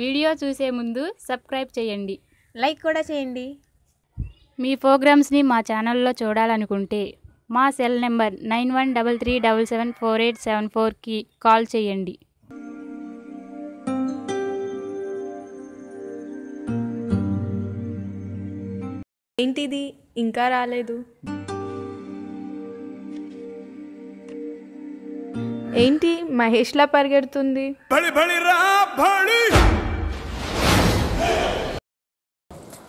Video చూసే ముందు subscribe చేయండి, లైక్ కూడా చేయండి. మీ ప్రోగ్రామ్స్ని మా ఛానల్లో చూడాలనుకుంటే మా సెల్ నెంబర్ 9133774874కి కాల్ చేయండి. ఏంటిది ఇంకా రాలేదు? ఏంటి మహేష్లా పరిగెడుతుంది?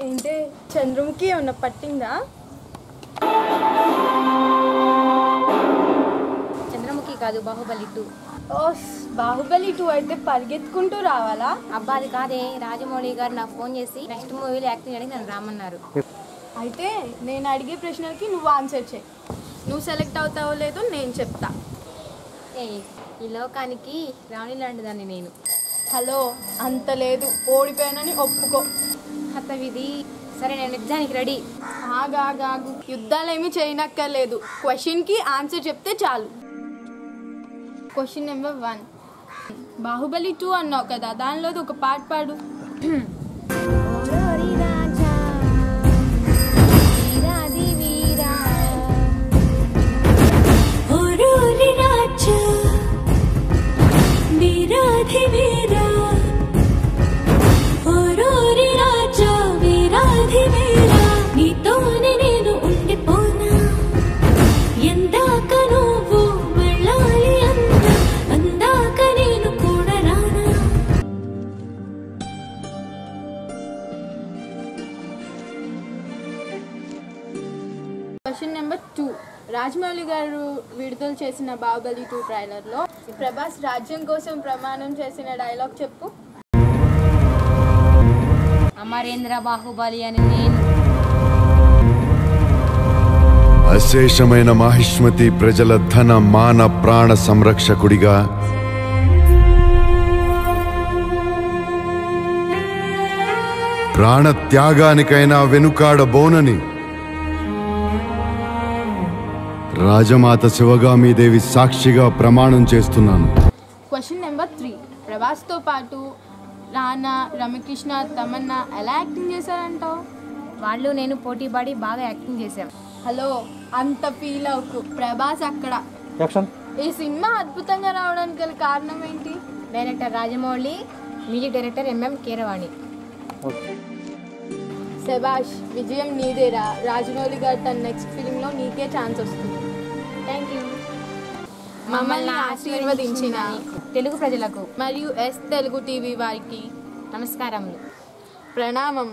ఏంటి చంద్రముఖి ఏమన్నా పట్టిందా? చంద్రముఖి కాదు, బాహుబలి 2. ఓ బాహుబలి 2 అయితే పరిగెత్తుకుంటూ రావాలా? అబ్బా అది కాదే, రాజమౌళి గారు నాకు ఫోన్ చేసి నెక్స్ట్ మూవీలో యాక్టింగ్ చేయడానికి నన్ను రామన్నారు. అయితే నేను అడిగే ప్రశ్నలకి నువ్వు ఆన్సర్ చేయి. నువ్వు సెలెక్ట్ అవుతావో లేదో నేను చెప్తా. ఈ లోకానికి రాణి లాంటిదాన్ని నేను. హలో, అంత లేదు, ఓడిపోయానని ఒప్పుకో. హతవిధి. సరే, నేను నిజానికి రెడీ. ఆగాగాగు, యుద్ధాలేమీ చేయనక్కర్లేదు. క్వశ్చన్కి ఆన్సర్ చెప్తే చాలు. క్వశ్చన్ నెంబర్ 1, బాహుబలి 2 అన్నావు కదా, దానిలో ఒక పాట పాడు. క్వశ్చన్ నెంబర్ 2, రాజమౌళి గారు విడుదల చేసిన బాహుబలి 2 ట్రైలర్లో ప్రభాస్ రాజ్యం కోసం ప్రమాణం చేసిన డైలాగ్ చెప్పు. అమరేంద్ర బాహుబలి అని నేను. అశేషమైన మాహిష్మతి ప్రజల ధన మాన ప్రాణ సంరక్షకుడిగా, ప్రాణ త్యాగానికైనా వెనుకాడబోనని రాజమాత శివగామీదేవి సాక్షిగా ప్రమాణం చేస్తున్నాను. క్వశ్చన్ నెంబర్ 3, ప్రభాస్తో పాటు రానా, రమ్యకృష్ణ, తమన్నా ఎలా యాక్టింగ్ చేశారంటావు? వాళ్ళు నేను పోటీ పడి బాగా యాక్టింగ్ చేశాం. హలో, అంత ఫీల్ అవ్వకు. ప్రభాస్ అక్కడ. ఈ సినిమా అద్భుతంగా రావడానికి గల కారణం ఏంటి? Director Rajamouli, music director MM Keeravani. శభాష్, విజయం నీదేరా. రాజమౌళి గారు తన నెక్స్ట్ ఫిల్మ్లో నీకే ఛాన్స్ వస్తుంది. Thank you. మమ్మల్ని ఆశీర్వదించిన తెలుగు ప్రజలకు మరియు ఎస్ తెలుగు టీవీ వారికి నమస్కారములు, ప్రణామం.